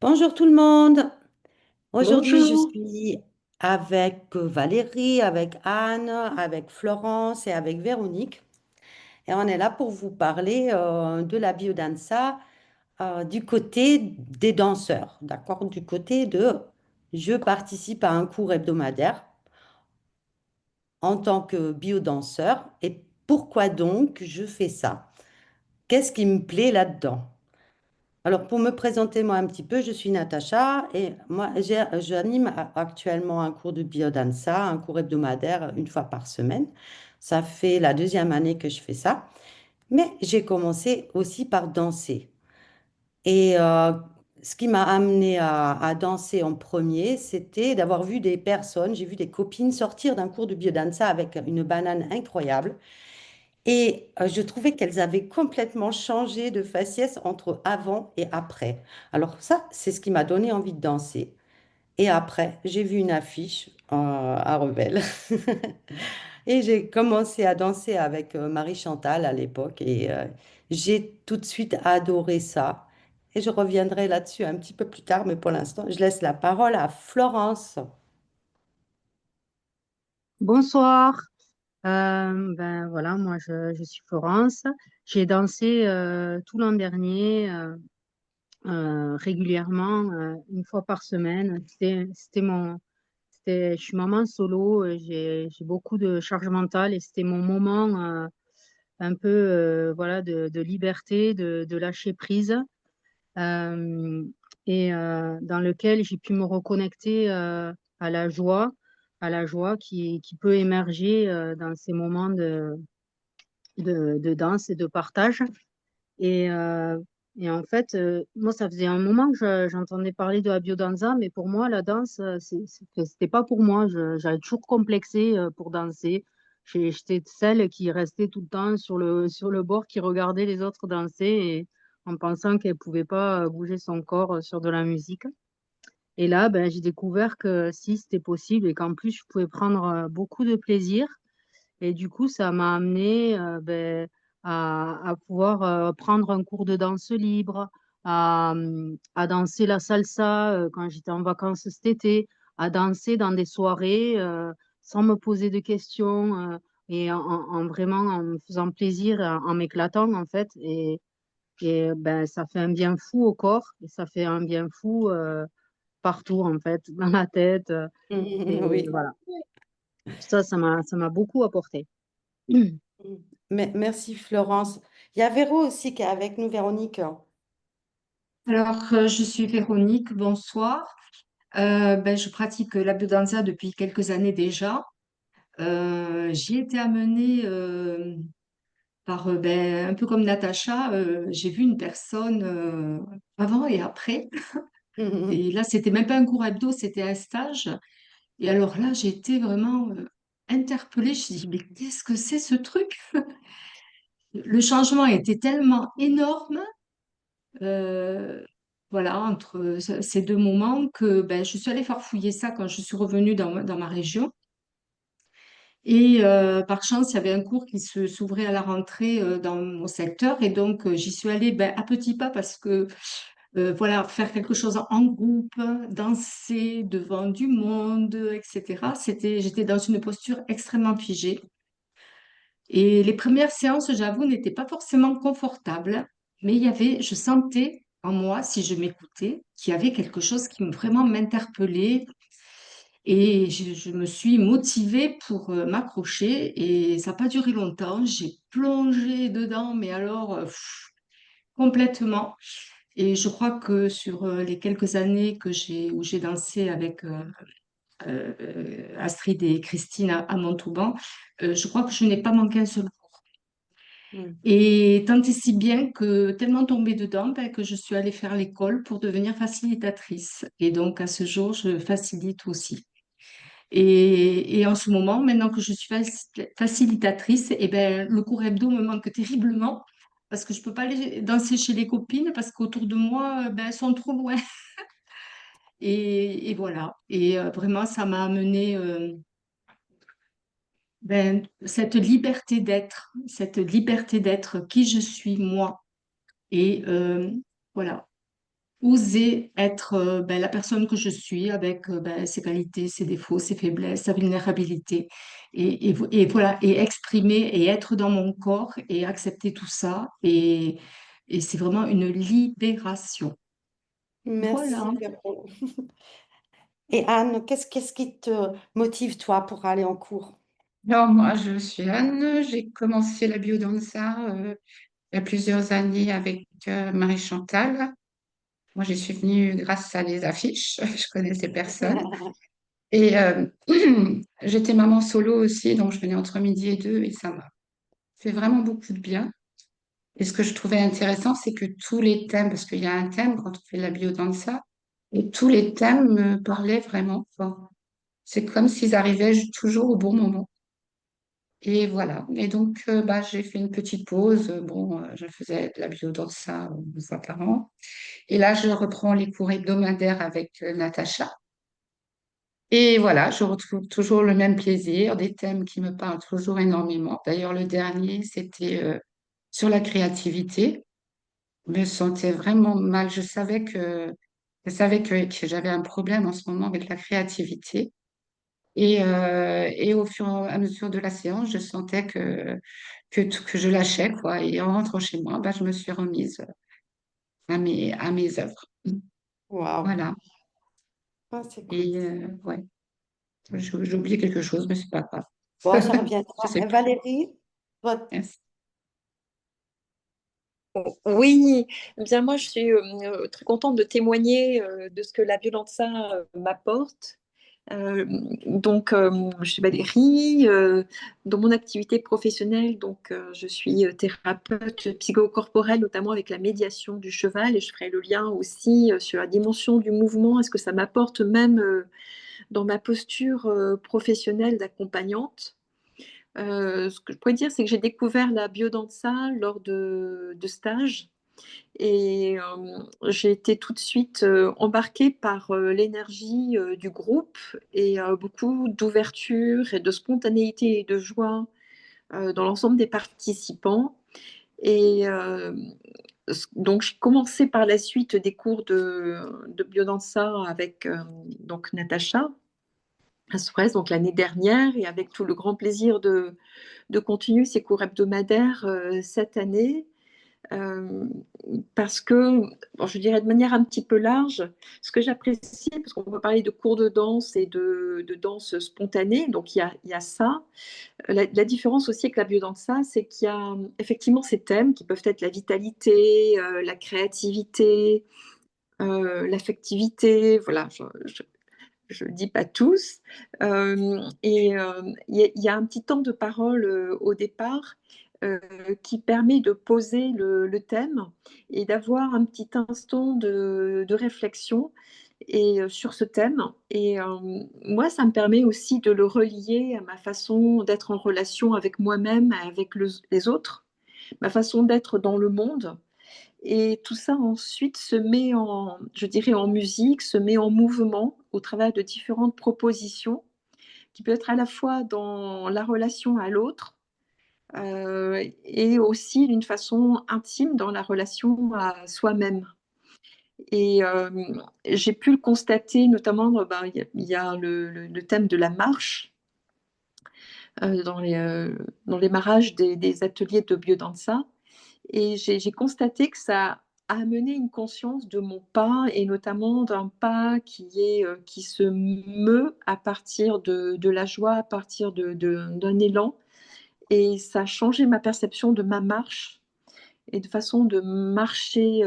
Bonjour tout le monde. Aujourd'hui, je Bonjour. suis avec Valérie, avec Anne, avec Florence et avec Véronique. Et on est là pour vous parler de la biodanza du côté des danseurs, d'accord? Du côté de je participe à un cours hebdomadaire en tant que biodanseur. Et pourquoi donc je fais ça? Qu'est-ce qui me plaît là-dedans? Alors, pour me présenter moi un petit peu, je suis Natacha et moi, j'anime actuellement un cours de biodanza, un cours hebdomadaire une fois par semaine. Ça fait la deuxième année que je fais ça. Mais j'ai commencé aussi par danser. Et ce qui m'a amené à danser en premier, c'était d'avoir vu des personnes, j'ai vu des copines sortir d'un cours de biodanza avec une banane incroyable. Et je trouvais qu'elles avaient complètement changé de faciès entre avant et après. Alors ça, c'est ce qui m'a donné envie de danser. Et après, j'ai vu une affiche à Revel. Et j'ai commencé à danser avec Marie Chantal à l'époque. Et j'ai tout de suite adoré ça. Et je reviendrai là-dessus un petit peu plus tard, mais pour l'instant, je laisse la parole à Florence. Bonsoir. Ben voilà, moi je suis Florence. J'ai dansé tout l'an dernier régulièrement, une fois par semaine. Je suis maman solo. J'ai beaucoup de charge mentale et c'était mon moment un peu voilà de liberté, de lâcher prise euh, et dans lequel j'ai pu me reconnecter à la joie, à la joie qui peut émerger dans ces moments de danse et de partage. Et, euh, et en fait, moi, ça faisait un moment que j'entendais parler de la biodanza, mais pour moi, la danse, c'était pas pour moi. J'avais toujours complexé pour danser. J'étais celle qui restait tout le temps sur le bord, qui regardait les autres danser et en pensant qu'elle pouvait pas bouger son corps sur de la musique. Et là, ben, j'ai découvert que si c'était possible et qu'en plus, je pouvais prendre beaucoup de plaisir. Et du coup, ça m'a amené ben, à pouvoir prendre un cours de danse libre, à danser la salsa quand j'étais en vacances cet été, à danser dans des soirées sans me poser de questions et en vraiment en me faisant plaisir, en m'éclatant en fait. Et ben, ça fait un bien fou au corps et ça fait un bien fou partout en fait, dans la tête. Et Oui. voilà, ça m'a beaucoup apporté. Merci Florence. Il y a Véro aussi qui est avec nous, Véronique. Je suis Véronique, bonsoir. Je pratique la biodanza depuis quelques années déjà. J'y ai été amenée par, un peu comme Natacha, j'ai vu une personne avant et après. Et là, c'était même pas un cours hebdo, c'était un stage. Et alors là, j'ai été vraiment interpellée. Je me suis dit, mais qu'est-ce que c'est ce truc? Le changement était tellement énorme. Euh, voilà, entre ces deux moments que je suis allée farfouiller ça quand je suis revenue dans ma région. Et par chance, il y avait un cours qui s'ouvrait à la rentrée dans mon secteur. Et donc, j'y suis allée à petits pas parce que, voilà, faire quelque chose en groupe, danser devant du monde, etc. J'étais dans une posture extrêmement figée. Et les premières séances, j'avoue, n'étaient pas forcément confortables, mais je sentais en moi, si je m'écoutais, qu'il y avait quelque chose qui vraiment m'interpellait. Et je me suis motivée pour m'accrocher et ça n'a pas duré longtemps. J'ai plongé dedans, mais alors complètement. Et je crois que sur les quelques années où j'ai dansé avec Astrid et Christine à Montauban, je crois que je n'ai pas manqué un seul cours. Et tant et si bien que tellement tombée dedans que je suis allée faire l'école pour devenir facilitatrice. Et donc à ce jour, je facilite aussi. Et en ce moment, maintenant que je suis facilitatrice, le cours hebdo me manque terriblement parce que je peux pas aller danser chez les copines parce qu'autour de moi, elles sont trop loin. Et voilà. Et vraiment, ça m'a amené cette liberté d'être qui je suis moi. Et voilà. oser être la personne que je suis avec ses qualités, ses défauts, ses faiblesses, sa vulnérabilité. Et voilà, et exprimer et être dans mon corps et accepter tout ça. Et c'est vraiment une libération. Merci, Voilà. Véro. Et Anne, qu'est-ce qui te motive, toi, pour aller en cours? Alors, moi, je suis Anne. J'ai commencé la biodanza il y a plusieurs années avec Marie-Chantal. Moi, j'y suis venue grâce à les affiches. Je connaissais personne. Et j'étais maman solo aussi, donc je venais entre midi et deux et ça m'a fait vraiment beaucoup de bien. Et ce que je trouvais intéressant, c'est que tous les thèmes, parce qu'il y a un thème quand on fait de la biodanza, et tous les thèmes me parlaient vraiment. Enfin, c'est comme s'ils arrivaient toujours au bon moment. Et voilà. Et donc, j'ai fait une petite pause. Bon, je faisais de la biodanza une fois par an. Et là, je reprends les cours hebdomadaires avec Natacha. Et voilà, je retrouve toujours le même plaisir, des thèmes qui me parlent toujours énormément. D'ailleurs, le dernier, c'était sur la créativité. Je me sentais vraiment mal. Je savais que j'avais un problème en ce moment avec la créativité. Et au fur et à mesure de la séance, je sentais que je lâchais, quoi. Et en rentrant chez moi, je me suis remise à mes œuvres. Waouh, Voilà. ah, c'est cool. Et ouais, j'ai oublié quelque chose, mais c'est pas grave. Bon, ça Je reviendra. sais Et plus. Valérie, toi, Merci. Oui, eh bien moi je suis très contente de témoigner de ce que la Violenza m'apporte. Euh, je suis Valérie. Dans mon activité professionnelle, je suis thérapeute psychocorporelle, notamment avec la médiation du cheval, et je ferai le lien aussi sur la dimension du mouvement, est-ce que ça m'apporte même dans ma posture professionnelle d'accompagnante. Ce que je pourrais dire, c'est que j'ai découvert la biodanza lors de stages et j'ai été tout de suite embarquée par l'énergie du groupe et beaucoup d'ouverture et de spontanéité et de joie dans l'ensemble des participants. Et donc, j'ai commencé par la suite des cours de biodanza avec donc Natacha Aspress, donc l'année dernière, et avec tout le grand plaisir de continuer ces cours hebdomadaires cette année. Euh, Parce que, bon, je dirais de manière un petit peu large, ce que j'apprécie, parce qu'on peut parler de cours de danse et de danse spontanée, donc il y a ça. La différence aussi avec la biodanza, c'est qu'il y a effectivement ces thèmes qui peuvent être la vitalité, la créativité, l'affectivité, voilà, je ne dis pas tous. Il y a un petit temps de parole au départ euh, qui permet de poser le thème et d'avoir un petit instant de réflexion sur ce thème. Et moi, ça me permet aussi de le relier à ma façon d'être en relation avec moi-même, avec les autres, ma façon d'être dans le monde. Et tout ça ensuite se met je dirais, en musique, se met en mouvement au travers de différentes propositions qui peut être à la fois dans la relation à l'autre et aussi d'une façon intime dans la relation à soi-même. Et j'ai pu le constater, notamment, il y a le thème de la marche dans les marages des ateliers de biodanza. Et j'ai constaté que ça a amené une conscience de mon pas, et notamment d'un pas qui se meut à partir de la joie, à partir d'un élan. Et ça a changé ma perception de ma marche et de façon de marcher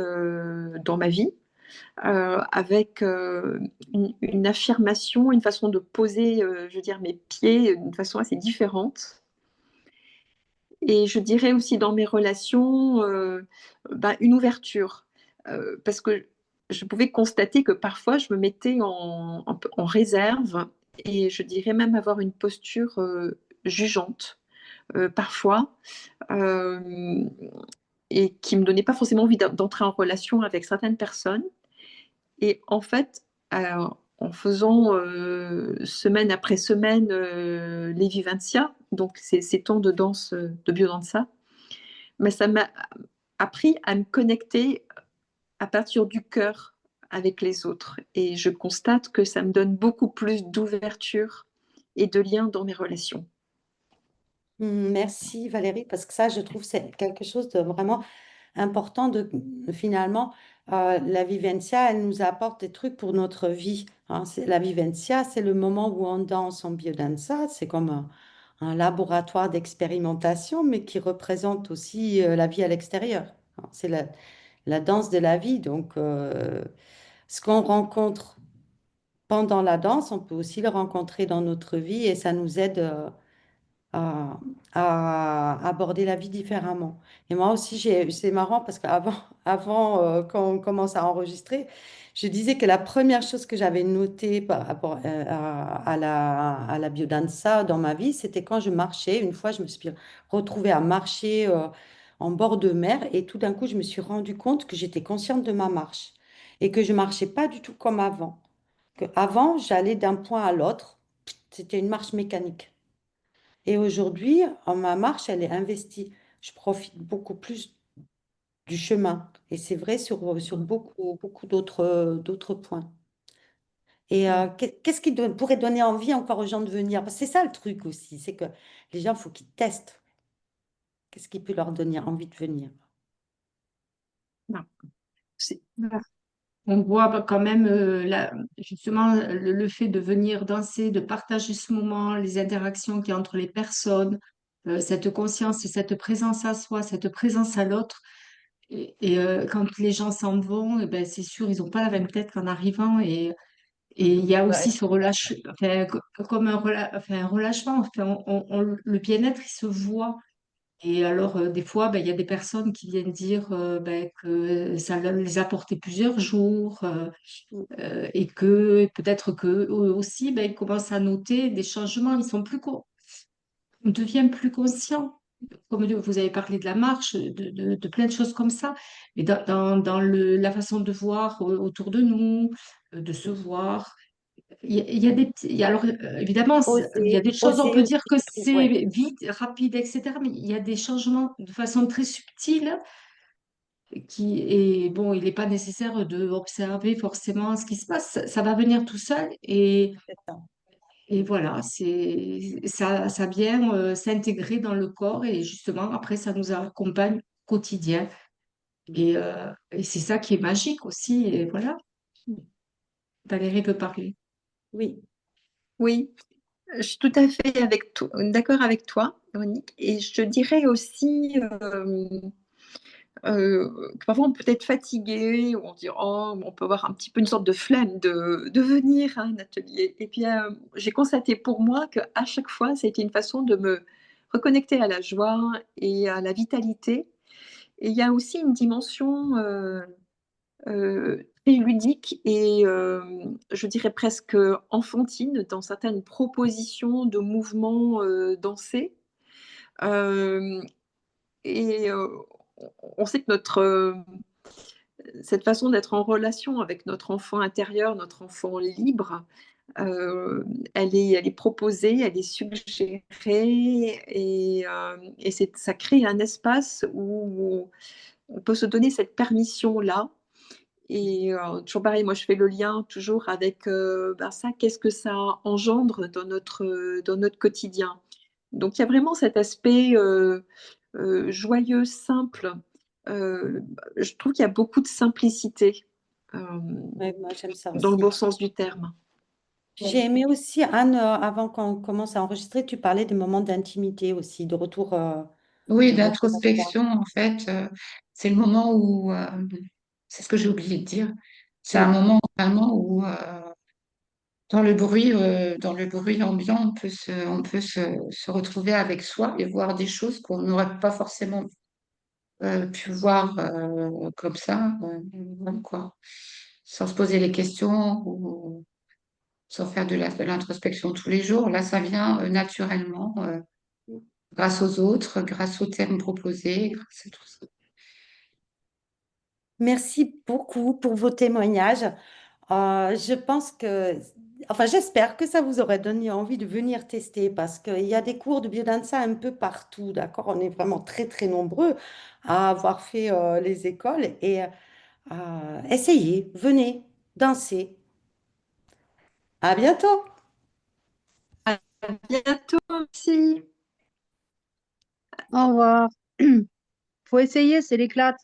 dans ma vie, avec une affirmation, une façon de poser, je veux dire, mes pieds d'une façon assez différente. Et je dirais aussi dans mes relations, une ouverture. Parce que je pouvais constater que parfois je me mettais en réserve, et je dirais même avoir une posture jugeante parfois, euh, et qui me donnait pas forcément envie d'entrer en relation avec certaines personnes. Et en fait, en faisant semaine après semaine les Vivencia, donc ces temps de danse, de biodanza, mais ça m'a appris à me connecter à partir du cœur avec les autres. Et je constate que ça me donne beaucoup plus d'ouverture et de lien dans mes relations. Merci Valérie, parce que ça, je trouve, c'est quelque chose de vraiment important de finalement, la vivencia, elle nous apporte des trucs pour notre vie. Hein. La vivencia, c'est le moment où on danse en biodanza, c'est comme un laboratoire d'expérimentation, mais qui représente aussi la vie à l'extérieur. Hein. C'est la danse de la vie. Donc, ce qu'on rencontre pendant la danse, on peut aussi le rencontrer dans notre vie et ça nous aide. À, à aborder la vie différemment. Et moi aussi, c'est marrant parce qu'avant qu'on commence à enregistrer, je disais que la première chose que j'avais notée par rapport à la biodanza dans ma vie, c'était quand je marchais. Une fois, je me suis retrouvée à marcher en bord de mer et tout d'un coup, je me suis rendu compte que j'étais consciente de ma marche et que je marchais pas du tout comme avant. Que avant, j'allais d'un point à l'autre. C'était une marche mécanique. Et aujourd'hui, ma marche, elle est investie. Je profite beaucoup plus du chemin. Et c'est vrai sur beaucoup d'autres points. Et qu'est-ce qui pourrait donner envie encore aux gens de venir? Parce que c'est ça le truc aussi, c'est que les gens, il faut qu'ils testent. Qu'est-ce qui peut leur donner envie de venir? Non. Voilà. On voit quand même justement le fait de venir danser, de partager ce moment, les interactions qu'il y a entre les personnes, cette conscience et cette présence à soi, cette présence à l'autre. Et quand les gens s'en vont, eh ben, c'est sûr, ils n'ont pas la même tête qu'en arrivant. Et il y a aussi Ouais. ce enfin, comme enfin, un relâchement. Enfin, le bien-être, il se voit. Et alors, des fois, ben, il y a des personnes qui viennent dire ben, que ça les a portés plusieurs jours et que peut-être que eux aussi, ben, ils commencent à noter des changements. On devient plus conscient. Comme vous avez parlé de la marche, de plein de choses comme ça. Mais dans la façon de voir autour de nous, de se voir, il y a des alors évidemment, il y a des choses, on Oser peut dire que aussi. c'est Ouais. vite, rapide, etc. Mais il y a des changements de façon très subtile et bon, il n'est pas nécessaire de observer forcément ce qui se passe. Ça va venir tout seul C'est ça. et voilà, ça vient s'intégrer dans le corps et justement après ça nous accompagne au quotidien et c'est ça qui est magique aussi et voilà. Valérie peut parler. Oui. Oui, je suis tout à fait d'accord avec toi, Monique. Et je dirais aussi que parfois on peut être fatigué, ou on dit, oh, on peut avoir un petit peu une sorte de flemme de venir à un atelier. Et puis j'ai constaté pour moi qu'à chaque fois, ça a été une façon de me reconnecter à la joie et à la vitalité. Et il y a aussi une dimension très ludique et je dirais presque enfantine dans certaines propositions de mouvements dansés. Euh, et on sait que cette façon d'être en relation avec notre enfant intérieur, notre enfant libre, euh, elle est proposée, elle est suggérée et ça crée un espace où on peut se donner cette permission-là. Et toujours pareil, moi je fais le lien toujours avec ben ça, qu'est-ce que ça engendre dans notre quotidien. Donc il y a vraiment cet aspect joyeux, simple. Je trouve qu'il y a beaucoup de simplicité Ouais, moi, j'aime ça dans le aussi. bon sens du terme. J'ai aimé aussi, Anne, avant qu'on commence à enregistrer, tu parlais des moments d'intimité aussi, Oui, de retour à soi. d'introspection, en fait, c'est le moment où, c'est ce que j'ai oublié de dire, c'est un Oui, moment vraiment où, dans le bruit ambiant, on peut se retrouver avec soi et voir des choses qu'on n'aurait pas forcément pu voir comme ça, voilà, quoi, sans se poser les questions ou sans faire de l'introspection tous les jours. Là, ça vient naturellement, grâce aux autres, grâce aux thèmes proposés, grâce à tout ça. merci beaucoup pour vos témoignages. Je pense que, enfin, j'espère que ça vous aurait donné envie de venir tester parce qu'il y a des cours de biodanza un peu partout, d'accord? On est vraiment très nombreux à avoir fait les écoles et essayez, venez. danser. À bientôt. À bientôt aussi. Au revoir. Faut essayer, c'est l'éclate.